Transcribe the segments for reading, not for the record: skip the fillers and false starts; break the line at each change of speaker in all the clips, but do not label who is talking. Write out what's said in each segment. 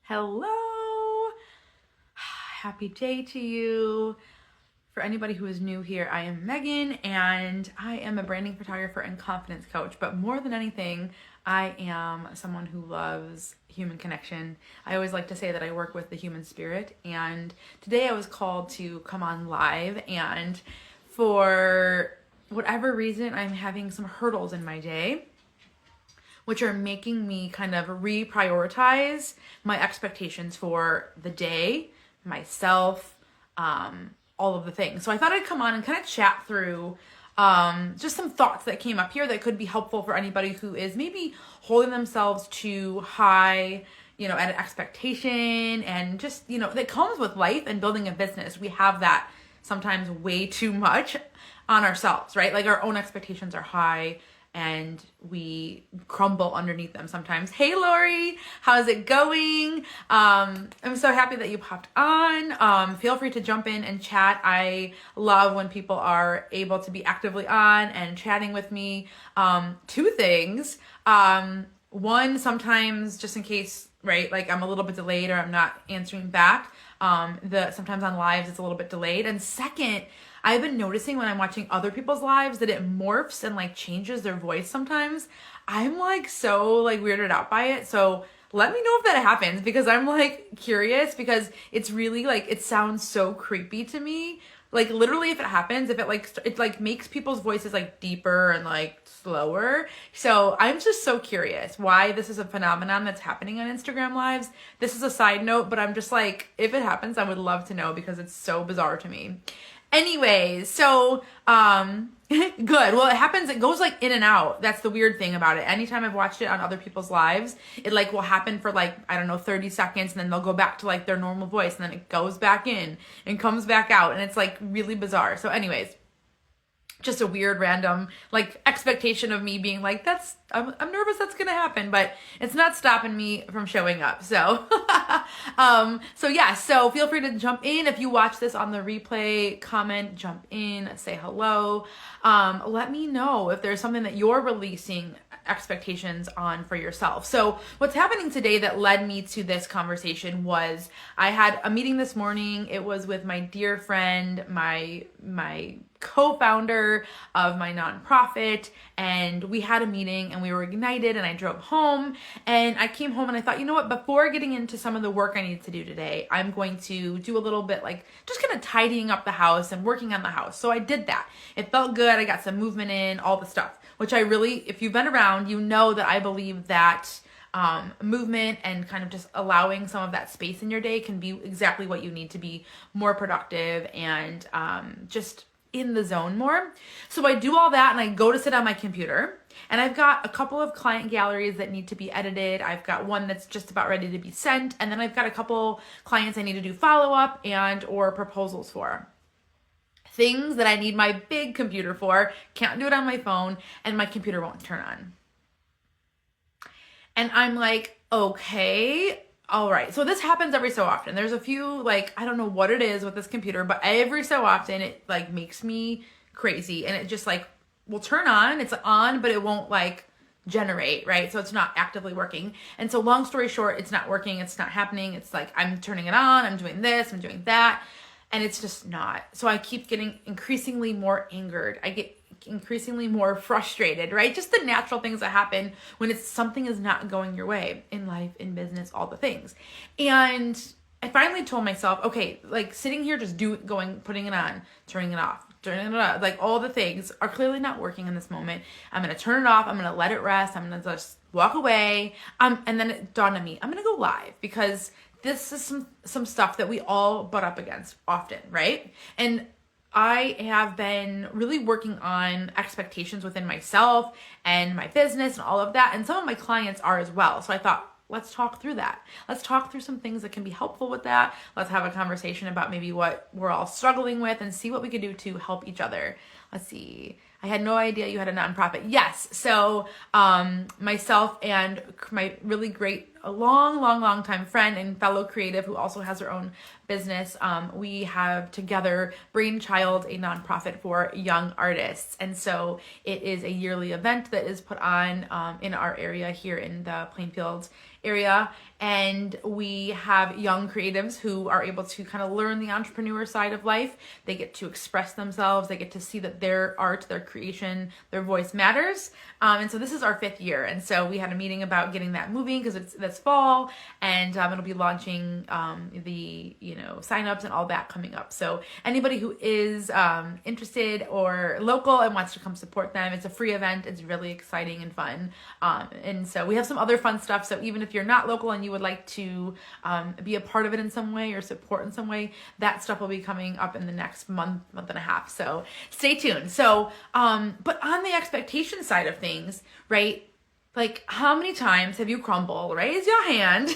Hello. Happy day to you. For anybody who is new here, I am Megan and I am a branding photographer and confidence coach. But more than anything, I am someone who loves human connection. I always like to say that I work with the human spirit. And today I was called to come on live. And for whatever reason, I'm having some hurdles in my day, which are making me kind of reprioritize my expectations for the day, myself, all of the things. So I thought I'd come on and kind of chat through just some thoughts that came up here that could be helpful for anybody who is maybe holding themselves too high, at an expectation, and just, that comes with life and building a business. We have that sometimes way too much on ourselves, right? Like our own expectations are high and we crumble underneath them sometimes. Hey, Lori, how's it going? I'm so happy that you popped on. Feel free to jump in and chat. I love when people are able to be actively on and chatting with me. Two things. One, sometimes just in case, right, like I'm a little bit delayed or I'm not answering back. Sometimes on lives it's a little bit delayed. And second, I've been noticing when I'm watching other people's lives that it morphs and like changes their voice sometimes. I'm like so like weirded out by it. So let me know if that happens, because I'm like curious, because it's really like, it sounds so creepy to me. Like literally if it happens, if it like makes people's voices like deeper and like slower. So I'm just so curious why this is a phenomenon that's happening on Instagram lives. This is a side note, but I'm just like, if it happens, I would love to know because it's so bizarre to me. Anyways, so, good. Well, it goes like in and out. That's the weird thing about it. Anytime I've watched it on other people's lives, it like will happen for like, I don't know, 30 seconds, and then they'll go back to like their normal voice, and then it goes back in and comes back out, and it's like really bizarre. So anyways, just a weird random like expectation of me being like, I'm nervous that's gonna happen, but it's not stopping me from showing up. So so feel free to jump in. If you watch this on the replay, comment, jump in, say hello. Let me know if there's something that you're releasing expectations on for yourself. So what's happening today that led me to this conversation was I had a meeting this morning. It was with my dear friend, my co-founder of my nonprofit, and we had a meeting and we were ignited, and I drove home and I came home and I thought, you know what, before getting into some of the work I need to do today, I'm going to do a little bit like just kind of tidying up the house and working on the house. So I did that. It felt good. I got some movement in, all the stuff, which I really, if you've been around, you know that I believe that movement and kind of just allowing some of that space in your day can be exactly what you need to be more productive and just in the zone more. So I do all that and I go to sit on my computer, and I've got a couple of client galleries that need to be edited. I've got one that's just about ready to be sent, and then I've got a couple clients I need to do follow-up and or proposals for. Things that I need my big computer for, can't do it on my phone, and my computer won't turn on. And I'm like, okay, all right. So this happens every so often. There's a few, like, I don't know what it is with this computer, but every so often it like makes me crazy, and it just like will turn on. It's on, but it won't like generate, right? So it's not actively working. And so long story short, it's not working. It's not happening. It's like, I'm turning it on. I'm doing this. I'm doing that. And it's just not. So I keep getting increasingly more angered. I get increasingly more frustrated, right? Just the natural things that happen when something is not going your way in life, in business, all the things. And I finally told myself, okay, like sitting here, just putting it on, turning it off, like all the things are clearly not working in this moment. I'm going to turn it off. I'm going to let it rest. I'm going to just walk away. And then it dawned on me, I'm going to go live, because this is some stuff that we all butt up against often, right? And I have been really working on expectations within myself and my business and all of that. And some of my clients are as well. So I thought, let's talk through that. Let's talk through some things that can be helpful with that. Let's have a conversation about maybe what we're all struggling with and see what we could do to help each other. Let's see. I had no idea you had a nonprofit. Yes. So myself and my really great, a long time friend and fellow creative who also has her own business, we have together Brainchild, a nonprofit for young artists. And so it is a yearly event that is put on in our area here in the Plainfield area, and we have young creatives who are able to kind of learn the entrepreneur side of life. They get to express themselves. They get to see that their art, their creation, their voice matters. And so this is our 5th year. And so we had a meeting about getting that moving because it's this fall, and it'll be launching the signups and all that coming up. So anybody who is interested or local and wants to come support them, it's a free event. It's really exciting and fun. And so we have some other fun stuff. So even if you're not local and you would like to be a part of it in some way or support in some way, that stuff will be coming up in the next month and a half. So stay tuned. So, but on the expectation side of things, right? Like, how many times have you crumbled? Raise your hand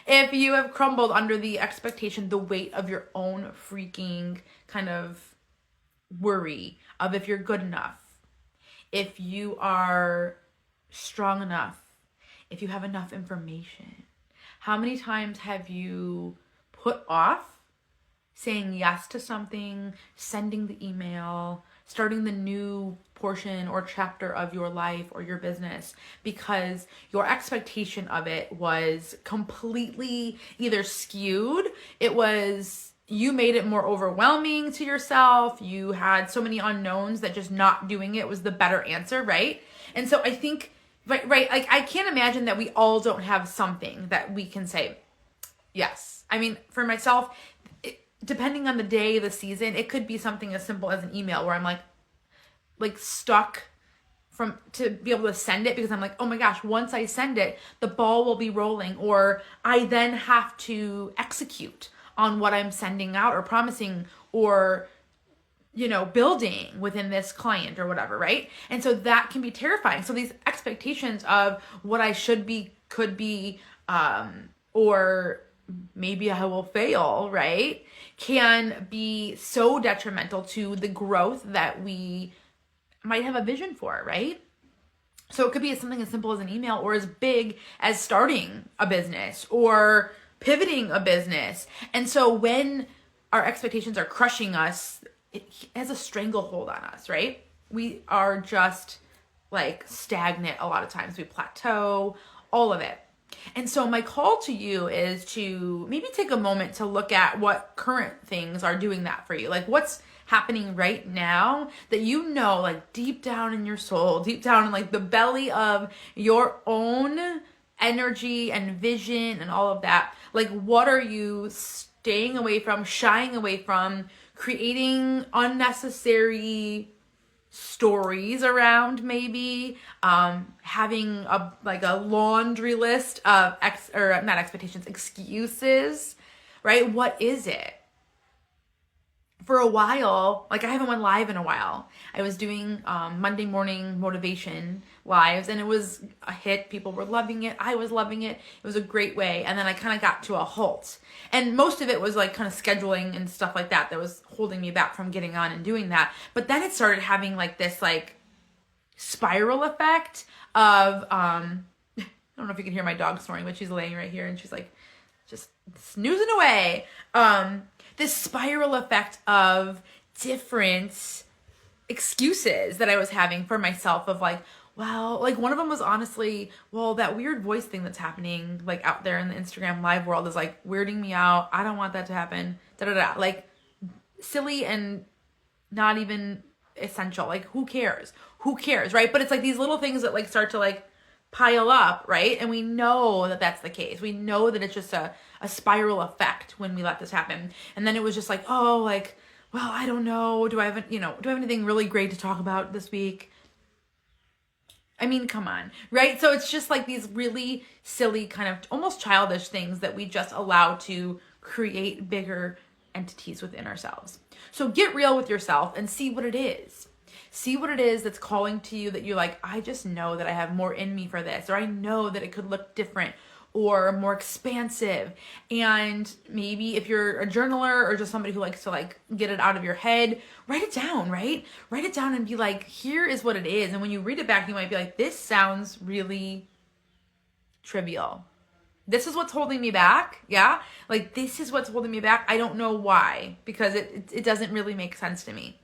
if you have crumbled under the expectation, the weight of your own freaking kind of worry of if you're good enough, if you are strong enough, if you have enough information. How many times have you put off saying yes to something, sending the email, starting the new portion or chapter of your life or your business because your expectation of it was completely either skewed, you made it more overwhelming to yourself, you had so many unknowns that just not doing it was the better answer, right? And so I think, right, like I can't imagine that we all don't have something that we can say yes. I mean, for myself, depending on the day, the season, it could be something as simple as an email where I'm like stuck to be able to send it because I'm like, oh my gosh, once I send it, the ball will be rolling, or I then have to execute on what I'm sending out or promising or building within this client or whatever, right? And so that can be terrifying. So these expectations of what I should be, could be, or maybe I will fail, right, can be so detrimental to the growth that we might have a vision for, right? So it could be something as simple as an email or as big as starting a business or pivoting a business. And so when our expectations are crushing us, it has a stranglehold on us, right? We are just like stagnant a lot of times. We plateau, all of it. And so my call to you is to maybe take a moment to look at what current things are doing that for you. Like what's happening right now that like deep down in your soul, deep down in like the belly of your own energy and vision and all of that. Like what are you staying away from, shying away from, creating unnecessary stories around, maybe having a laundry list of excuses, right? What is it? For a while, like I haven't went live in a while. I was doing Monday morning motivation lives and it was a hit. People were loving it. I was loving it. It was a great way. And then I kind of got to a halt. And most of it was like kind of scheduling and stuff like that was holding me back from getting on and doing that. But then it started having like this like spiral effect of, I don't know if you can hear my dog snoring, but she's laying right here and she's like just snoozing away. This spiral effect of different excuses that I was having for myself of like, well, like one of them was honestly, well, that weird voice thing that's happening like out there in the Instagram live world is like weirding me out. I don't want that to happen. Like silly and not even essential. Like who cares? Right? But it's like these little things that like start to like pile up, right? And we know that that's the case. We know that it's just a spiral effect when we let this happen. And then it was just like, oh, like, well, I don't know. Do I have anything really great to talk about this week? I mean, come on, right? So it's just like these really silly kind of almost childish things that we just allow to create bigger entities within ourselves. So get real with yourself and see what it is. See what it is that's calling to you that you're like, I just know that I have more in me for this, or I know that it could look different or more expansive. And maybe if you're a journaler or just somebody who likes to like get it out of your head, write it down, right? Write it down and be like, here is what it is. And when you read it back, you might be like, this sounds really trivial. This is what's holding me back. Yeah. Like this is what's holding me back. I don't know why, because it doesn't really make sense to me.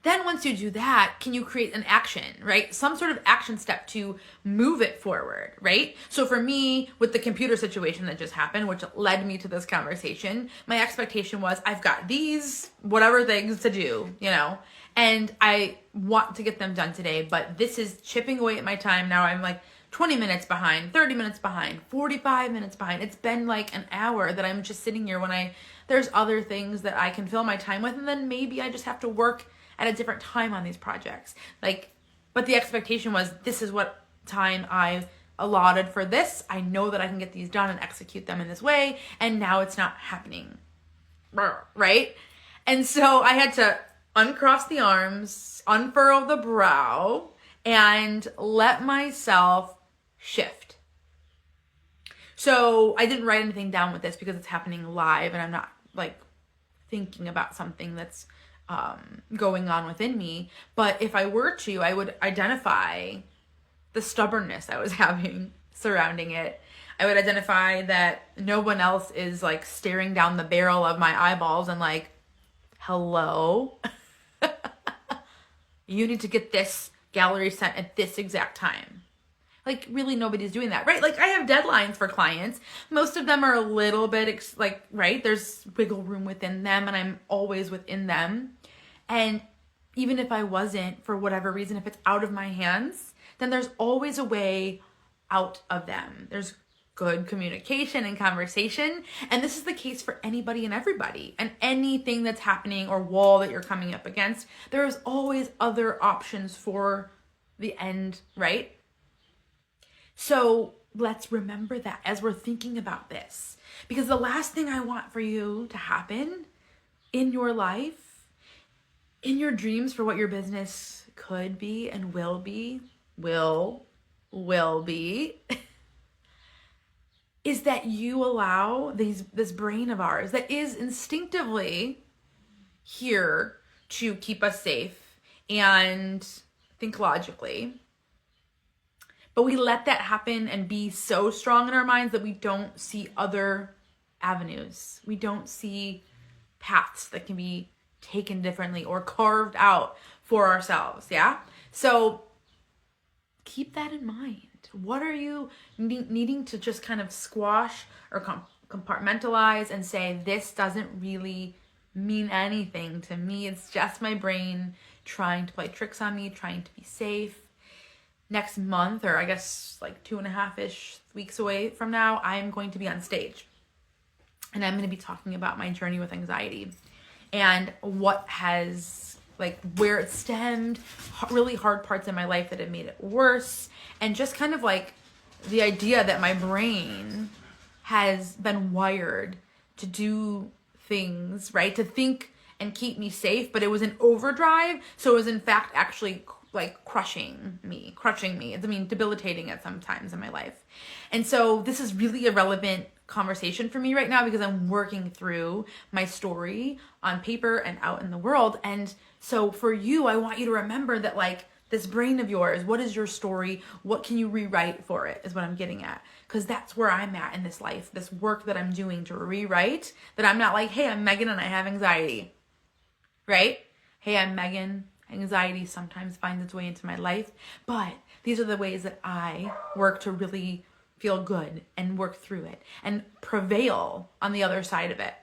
Then once you do that, can you create an action, right? Some sort of action step to move it forward, right? So for me, with the computer situation that just happened, which led me to this conversation, my expectation was I've got these whatever things to do, and I want to get them done today, but this is chipping away at my time. Now I'm like 20 minutes behind, 30 minutes behind, 45 minutes behind. It's been like an hour that I'm just sitting here when there's other things that I can fill my time with, and then maybe I just have to work at a different time on these projects. But the expectation was this is what time I allotted for this. I know that I can get these done and execute them in this way, and now it's not happening, right? And so I had to uncross the arms, unfurrow the brow, and let myself shift. So I didn't write anything down with this because it's happening live and I'm not thinking about something that's going on within me. But if I were to, I would identify the stubbornness I was having surrounding it. I would identify that no one else is staring down the barrel of my eyeballs and hello, you need to get this gallery sent at this exact time. Really nobody's doing that, right? I have deadlines for clients. Most of them are a little bit right? There's wiggle room within them and I'm always within them. And even if I wasn't, for whatever reason, if it's out of my hands, then there's always a way out of them. There's good communication and conversation. And this is the case for anybody and everybody. And anything that's happening or wall that you're coming up against, there is always other options for the end, right? So let's remember that as we're thinking about this, because the last thing I want for you to happen in your life, in your dreams for what your business could be and will be, will be, is that you allow this brain of ours that is instinctively here to keep us safe and think logically, but we let that happen and be so strong in our minds that we don't see other avenues. We don't see paths that can be taken differently or carved out for ourselves, yeah? So keep that in mind. What are you needing to just kind of squash or compartmentalize and say, this doesn't really mean anything to me. It's just my brain trying to play tricks on me, trying to be safe. Next month, or I guess 2.5-ish weeks away from now, I'm going to be on stage. And I'm going to be talking about my journey with anxiety and what has, where it stemmed, really hard parts in my life that have made it worse. And just kind of the idea that my brain has been wired to do things, right? To think and keep me safe, but it was an overdrive. So it was in fact actually crushing me. Debilitating at some times in my life. And so this is really a relevant conversation for me right now because I'm working through my story on paper and out in the world. And so for you, I want you to remember that this brain of yours, what is your story? What can you rewrite for it is what I'm getting at. Because that's where I'm at in this life, this work that I'm doing to rewrite, that I'm not hey, I'm Megan and I have anxiety, right? Hey, I'm Megan. Anxiety sometimes finds its way into my life, but these are the ways that I work to really feel good and work through it and prevail on the other side of it.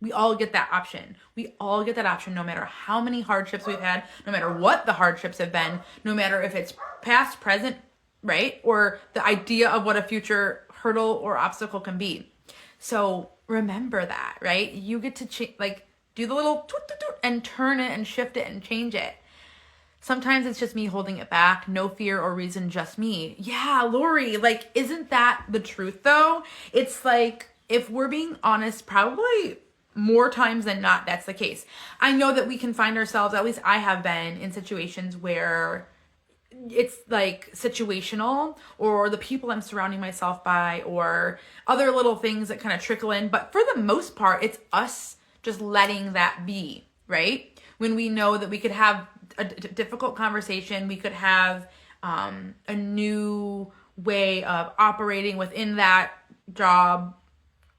We all get that option. We all get that option no matter how many hardships we've had, no matter what the hardships have been, no matter if it's past, present, right? Or the idea of what a future hurdle or obstacle can be. So remember that, right? You get to do the little toot, toot, toot, and turn it and shift it and change it. Sometimes it's just me holding it back. No fear or reason, just me. Yeah, Lori, isn't that the truth though? It's if we're being honest, probably more times than not, that's the case. I know that we can find ourselves, at least I have been, in situations where it's situational, or the people I'm surrounding myself by, or other little things that kind of trickle in. But for the most part, it's us just letting that be, right? When we know that we could have a difficult conversation, we could have a new way of operating within that job,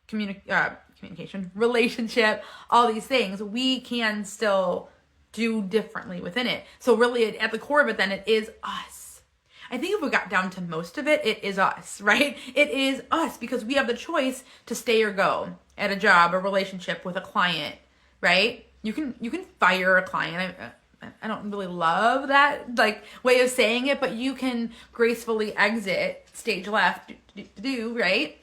communication, relationship, all these things, we can still do differently within it. So really at the core of it, then it is us. I think if we got down to most of it, it is us, right? It is us because we have the choice to stay or go at a job, a relationship with a client, right? You can fire a client. I don't really love that like way of saying it, but you can gracefully exit stage left, right?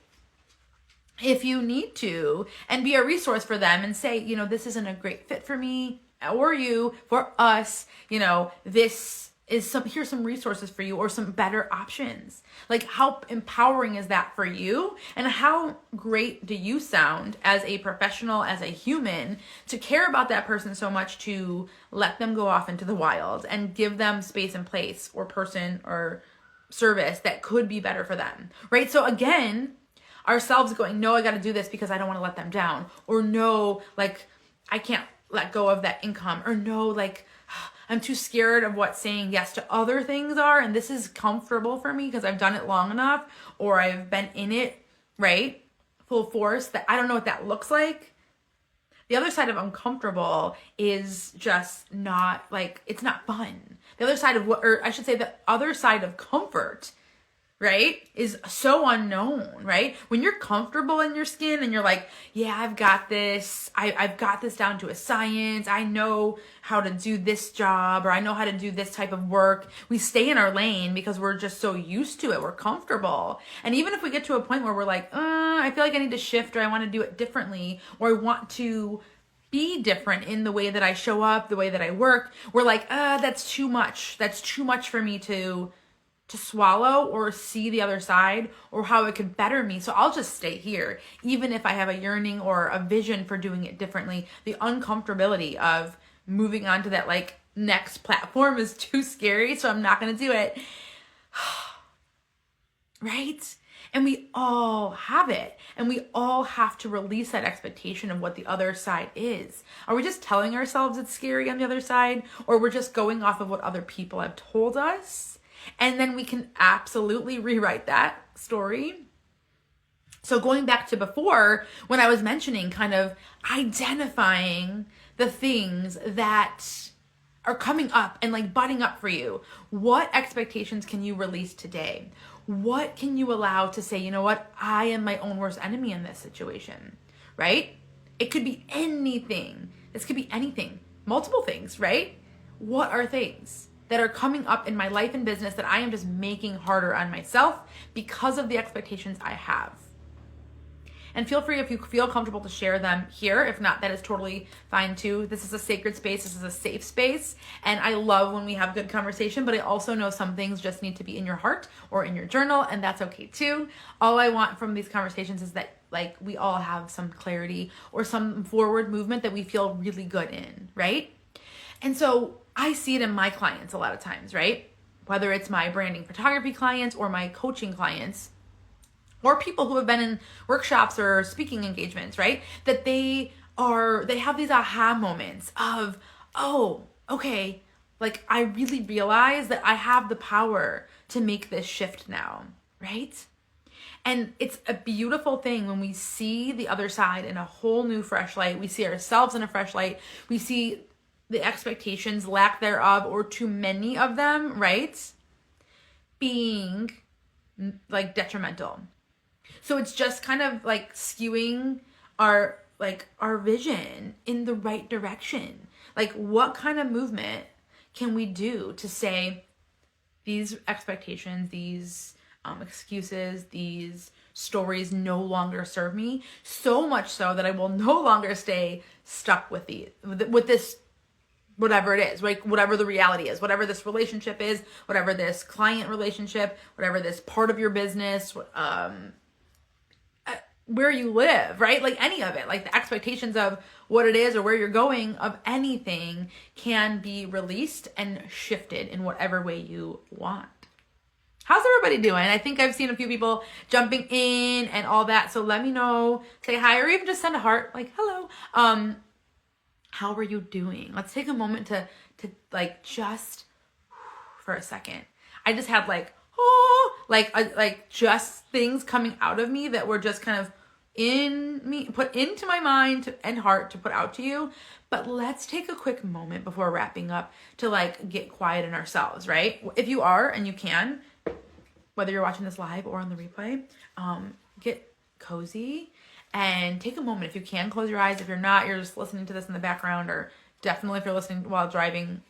If you need to, and be a resource for them and say, this isn't a great fit for me or you, for us, this is here's some resources for you or some better options. Like how empowering is that for you? And how great do you sound as a professional, as a human, to care about that person so much to let them go off into the wild and give them space and place or person or service that could be better for them, right? So again, ourselves going, no, I got to do this because I don't want to let them down, or no, like I can't let go of that income, or no, like I'm too scared of what saying yes to other things are, and this is comfortable for me because I've done it long enough, or I've been in it, right, full force, that I don't know what that looks like. The other side of uncomfortable is just not like, it's not fun. The other side of the other side of comfort, right, is so unknown, right? When you're comfortable in your skin and you're like, yeah, I've got this. I've got this down to a science. I know how to do this job, or I know how to do this type of work. We stay in our lane because we're just so used to it. We're comfortable. And even if we get to a point where we're like, I feel like I need to shift, or I want to do it differently, or I want to be different in the way that I show up, the way that I work, we're like, that's too much. That's too much for me to swallow or see the other side or how it could better me. So I'll just stay here, even if I have a yearning or a vision for doing it differently. The uncomfortability of moving on to that like next platform is too scary, so I'm not going to do it. Right? And we all have it. And we all have to release that expectation of what the other side is. Are we just telling ourselves it's scary on the other side? Or we're just going off of what other people have told us? And then we can absolutely rewrite that story. So going back to before, when I was mentioning kind of identifying the things that are coming up and like butting up for you, what expectations can you release today? What can you allow to say, you know what, I am my own worst enemy in this situation, right? It could be anything. This could be anything, multiple things, right? What are things that are coming up in my life and business that I am just making harder on myself because of the expectations I have? And feel free, if you feel comfortable, to share them here. If not, that is totally fine too. This is a sacred space. This is a safe space. And I love when we have good conversation, but I also know some things just need to be in your heart or in your journal, and that's okay too. All I want from these conversations is that like we all have some clarity or some forward movement that we feel really good in, right? And so I see it in my clients a lot of times, right? Whether it's my branding photography clients or my coaching clients or people who have been in workshops or speaking engagements, right? That they have these aha moments of, oh, okay, like I really realize that I have the power to make this shift now, right? And it's a beautiful thing when we see the other side in a whole new fresh light. We see ourselves in a fresh light. We see the expectations, lack thereof, or too many of them, right, being like detrimental. So it's just kind of like skewing our vision in the right direction. Like what kind of movement can we do to say these expectations, these excuses, these stories no longer serve me, so much so that I will no longer stay stuck with this whatever it is, like whatever the reality is, whatever this relationship is, whatever this client relationship, whatever this part of your business, where you live, right? Like any of it, like the expectations of what it is or where you're going of anything can be released and shifted in whatever way you want. How's everybody doing? I think I've seen a few people jumping in and all that. So let me know, say hi, or even just send a heart, like hello. How are you doing? Let's take a moment to like just for a second. I just had like just things coming out of me that were just kind of put into my mind and heart to put out to you. But let's take a quick moment before wrapping up to like get quiet in ourselves, right? If you are and you can, whether you're watching this live or on the replay, get cozy and take a moment. If you can, close your eyes. If you're not, you're just listening to this in the background, or definitely if you're listening while driving,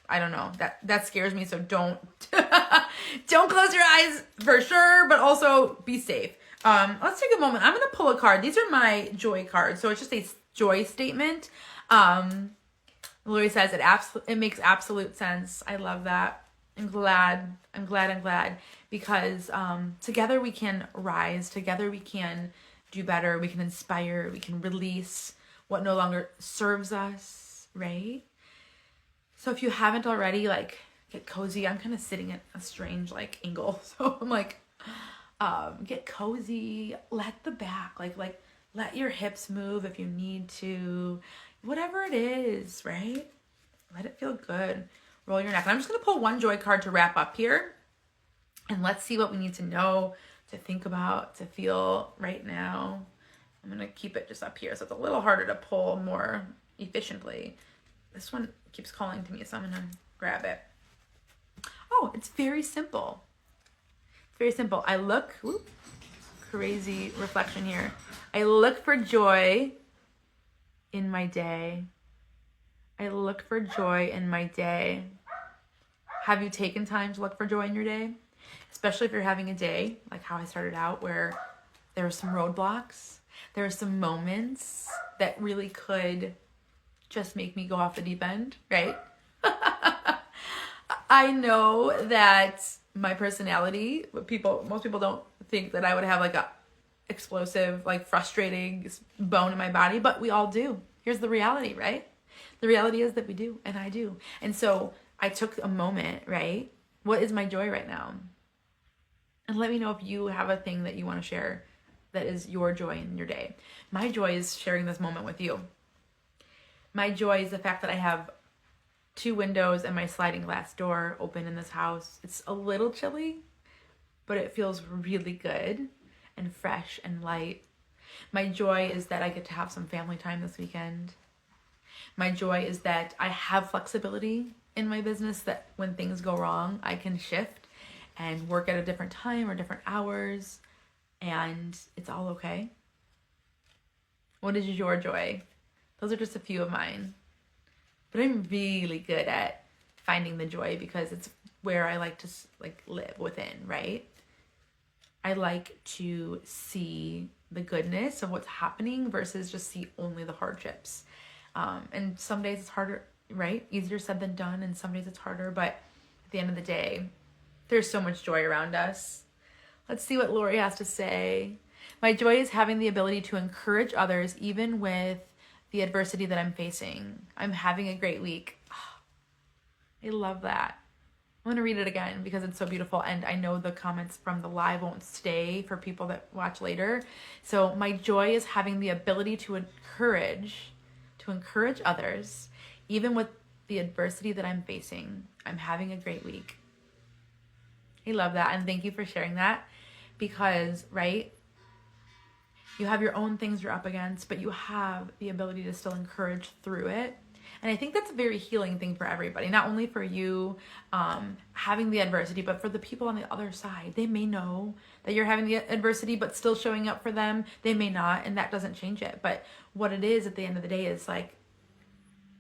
I don't know, that scares me. So don't close your eyes for sure, but also be safe. Let's take a moment. I'm going to pull a card. These are my joy cards. So it's just a joy statement. Lori says it makes absolute sense. I love that. I'm glad because together we can rise, together we can do better, we can inspire, we can release what no longer serves us, right? So if you haven't already, like, get cozy. I'm kind of sitting at a strange like angle, so I'm like, get cozy, let the back, like let your hips move if you need to, whatever it is, right? Let it feel good. Roll your neck. And I'm just going to pull one joy card to wrap up here. And let's see what we need to know, to think about, to feel right now. I'm going to keep it just up here, so it's a little harder to pull more efficiently. This one keeps calling to me, so I'm going to grab it. Oh, it's very simple. Very simple. I look, crazy reflection here. I look for joy in my day. I look for joy in my day. Have you taken time to look for joy in your day? Especially if you're having a day like how I started out, where there were some roadblocks. There were some moments that really could just make me go off the deep end, right? I know that my personality, most people don't think that I would have like a explosive, like frustrating bone in my body, but we all do. Here's the reality, right? The reality is that we do, and I do. And so I took a moment, right? What is my joy right now? And let me know if you have a thing that you want to share that is your joy in your day. My joy is sharing this moment with you. My joy is the fact that I have 2 windows and my sliding glass door open in this house. It's a little chilly, but it feels really good and fresh and light. My joy is that I get to have some family time this weekend. My joy is that I have flexibility in my business, that when things go wrong, I can shift and work at a different time or different hours, and it's all okay. What is your joy? Those are just a few of mine. But I'm really good at finding the joy because it's where I like to live within, right? I like to see the goodness of what's happening versus just see only the hardships. And some days it's harder, right? Easier said than done. And some days it's harder. But at the end of the day, there's so much joy around us. Let's see what Lori has to say. My joy is having the ability to encourage others, even with the adversity that I'm facing. I'm having a great week. I love that. I'm going to read it again because it's so beautiful, and I know the comments from the live won't stay for people that watch later. So my joy is having the ability to encourage others, even with the adversity that I'm facing. I'm having a great week. I love that, and thank you for sharing that, because, right, you have your own things you're up against, but you have the ability to still encourage through it. And I think that's a very healing thing for everybody, not only for you having the adversity, but for the people on the other side. They may know that you're having the adversity, but still showing up for them. They may not, and that doesn't change it. But what it is at the end of the day is like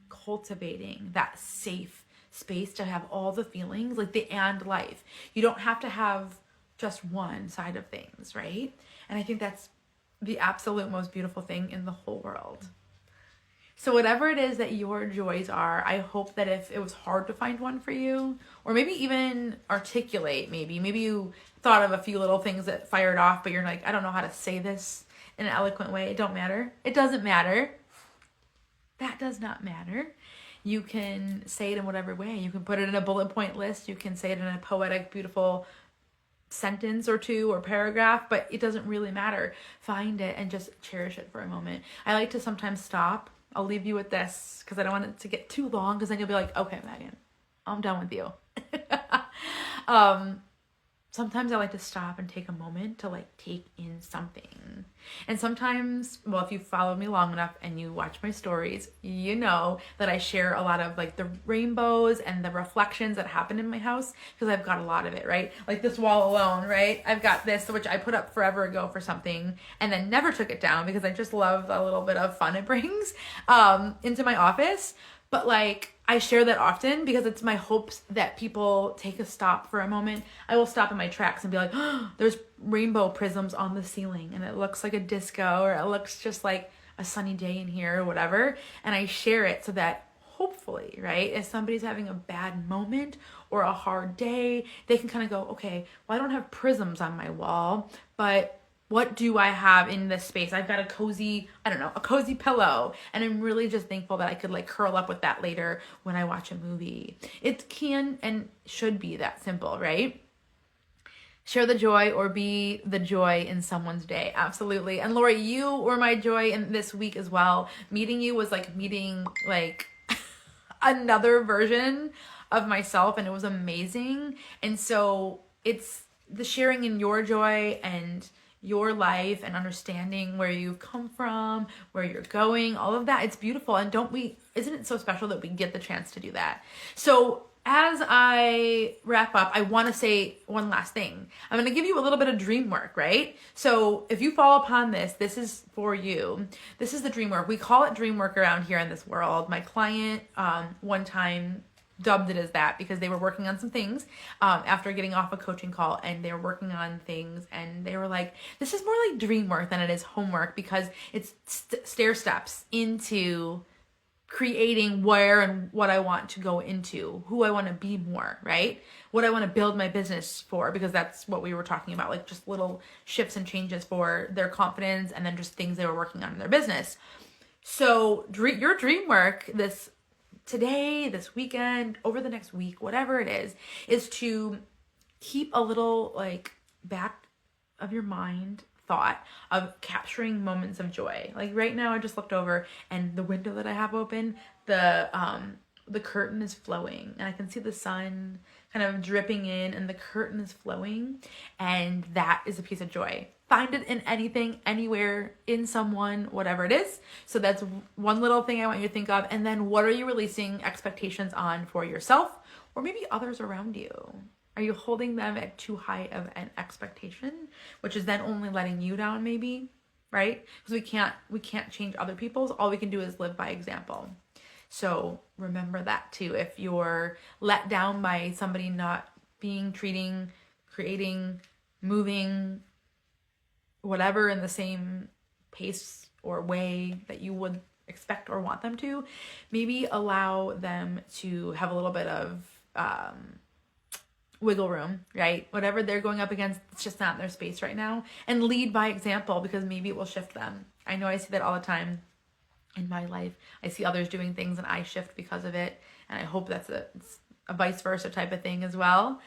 cultivating that safe space to have all the feelings, like the and life. You don't have to have just one side of things, right? And I think that's the absolute most beautiful thing in the whole world. So whatever it is that your joys are, I hope that if it was hard to find one for you, or maybe even articulate, maybe you thought of a few little things that fired off, but you're like, I don't know how to say this in an eloquent way. It don't matter. It doesn't matter. That does not matter. You can say it in whatever way. You can put it in a bullet point list. You can say it in a poetic, beautiful sentence or two or paragraph, but it doesn't really matter. Find it and just cherish it for a moment. I like to sometimes stop. I'll leave you with this because I don't want it to get too long, because then you'll be like, okay, Megan, I'm done with you. sometimes I like to stop and take a moment to like take in something. And sometimes, well, if you followed me long enough and you watch my stories, you know that I share a lot of like the rainbows and the reflections that happen in my house, because I've got a lot of it, right? Like this wall alone, right? I've got this, which I put up forever ago for something and then never took it down because I just love a little bit of fun it brings into my office. But like, I share that often because it's my hopes that people take a stop for a moment. I will stop in my tracks and be like, oh, there's rainbow prisms on the ceiling and it looks like a disco, or it looks just like a sunny day in here or whatever. And I share it so that hopefully, right, if somebody's having a bad moment or a hard day, they can kind of go, okay, well, I don't have prisms on my wall, but what do I have in this space? I've got a cozy pillow. And I'm really just thankful that I could like curl up with that later when I watch a movie. It can and should be that simple, right? Share the joy or be the joy in someone's day. Absolutely. And Lori, you were my joy in this week as well. Meeting you was like meeting like another version of myself, and it was amazing. And so it's the sharing in your joy and your life and understanding where you've come from, where you're going, all of that. It's beautiful. And isn't it so special that we get the chance to do that? So as I wrap up, I want to say one last thing. I'm going to give you a little bit of dream work, right? So if you fall upon this, this is for you. This is the dream work. We call it dream work around here in this world. My client one time dubbed it as that because they were working on some things after getting off a coaching call, and they were working on things and they were like, this is more like dream work than it is homework, because it's stair steps into creating where and what I want to go into, who I want to be more, right? What I want to build my business for, because that's what we were talking about, like just little shifts and changes for their confidence and then just things they were working on in their business. So your dream work today, this weekend, over the next week, whatever it is to keep a little like back of your mind thought of capturing moments of joy. Like right now I just looked over and the window that I have open, the curtain is flowing and I can see the sun kind of dripping in and the curtain is flowing, and that is a piece of joy. Find it in anything, anywhere, in someone, whatever it is. So that's one little thing I want you to think of. And then what are you releasing expectations on for yourself or maybe others around you? Are you holding them at too high of an expectation, which is then only letting you down maybe, right? Because we can't change other people's. All we can do is live by example. So remember that too. If you're let down by somebody not being, treating, creating, moving, whatever in the same pace or way that you would expect or want them to, maybe allow them to have a little bit of wiggle room, right? Whatever they're going up against, it's just not in their space right now. And lead by example, because maybe it will shift them. I know I see that all the time in my life. I see others doing things and I shift because of it. And I hope it's a vice versa type of thing as well.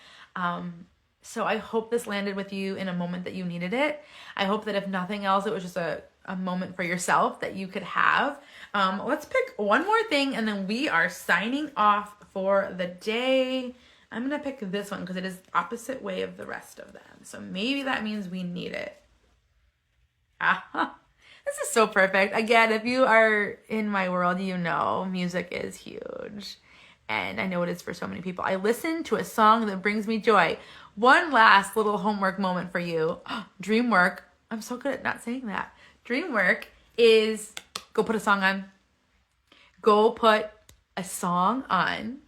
So I hope this landed with you in a moment that you needed it. I hope that if nothing else, it was just a moment for yourself that you could have. Let's pick one more thing and then we are signing off for the day. I'm going to pick this one because it is opposite way of the rest of them. So maybe that means we need it. This is so perfect. Again, if you are in my world, you know music is huge. And I know it is for so many people. I listen to a song that brings me joy. One last little homework moment for you. Dream work. I'm so good at not saying that. Dream work is go put a song on. Go put a song on.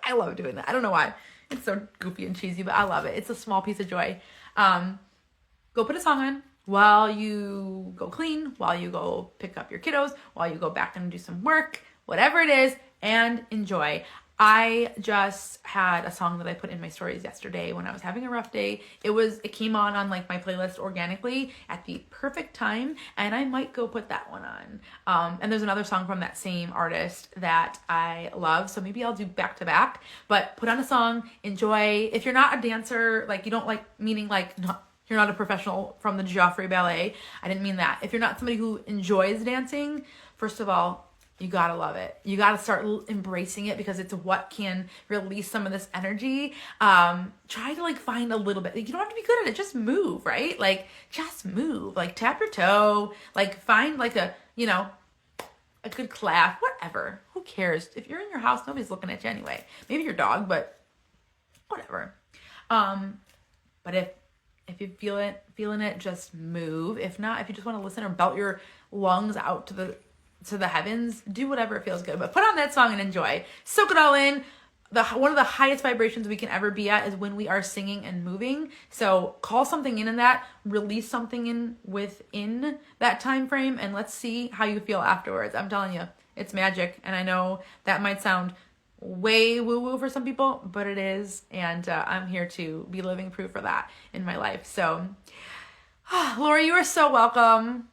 I love doing that. I don't know why. It's so goofy and cheesy, but I love it. It's a small piece of joy. Go put a song on while you go clean, while you go pick up your kiddos, while you go back and do some work, whatever it is, and enjoy. I just had a song that I put in my stories yesterday when I was having a rough day. It came on like my playlist organically at the perfect time, and I might go put that one on. And there's another song from that same artist that I love, so maybe I'll do back to back, but put on a song, enjoy. If you're not a dancer, like you don't like, meaning like you're not a professional from the Joffrey Ballet, I didn't mean that. If you're not somebody who enjoys dancing, first of all, You gotta love it. You gotta start embracing it because it's what can release some of this energy. Try to like find a little bit. You don't have to be good at it. Just move, right? Like just move. Like tap your toe. Like find like a a good clap. Whatever. Who cares? If you're in your house, nobody's looking at you anyway. Maybe your dog, but whatever. But if you feeling it, just move. If not, if you just want to listen or belt your lungs out to the heavens, do whatever feels good. But put on that song and enjoy. Soak it all in. One of the highest vibrations we can ever be at is when we are singing and moving. So call something in that, release something in within that time frame, and let's see how you feel afterwards. I'm telling you, it's magic. And I know that might sound way woo-woo for some people, but it is. And I'm here to be living proof for that in my life. So, Laura, you are so welcome.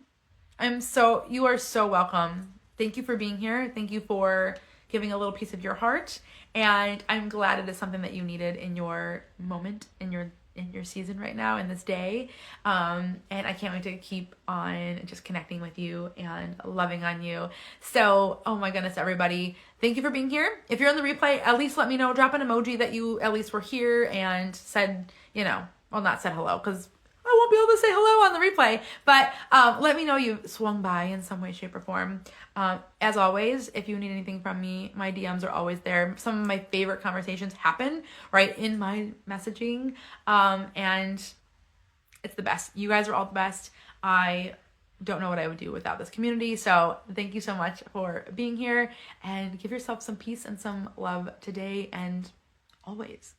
You are so welcome. Thank you for being here. Thank you for giving a little piece of your heart. And I'm glad it is something that you needed in your moment, in your season right now, in this day. And I can't wait to keep on just connecting with you and loving on you. So, oh my goodness, everybody, thank you for being here. If you're on the replay, at least let me know, drop an emoji that you at least were here and said, not said hello, because I won't be able to say hello on the replay, but let me know you swung by in some way, shape, or form. As always, if you need anything from me, my DMs are always there. Some of my favorite conversations happen right in my messaging, and it's the best. You guys are all the best. I don't know what I would do without this community, so thank you so much for being here, and give yourself some peace and some love today and always.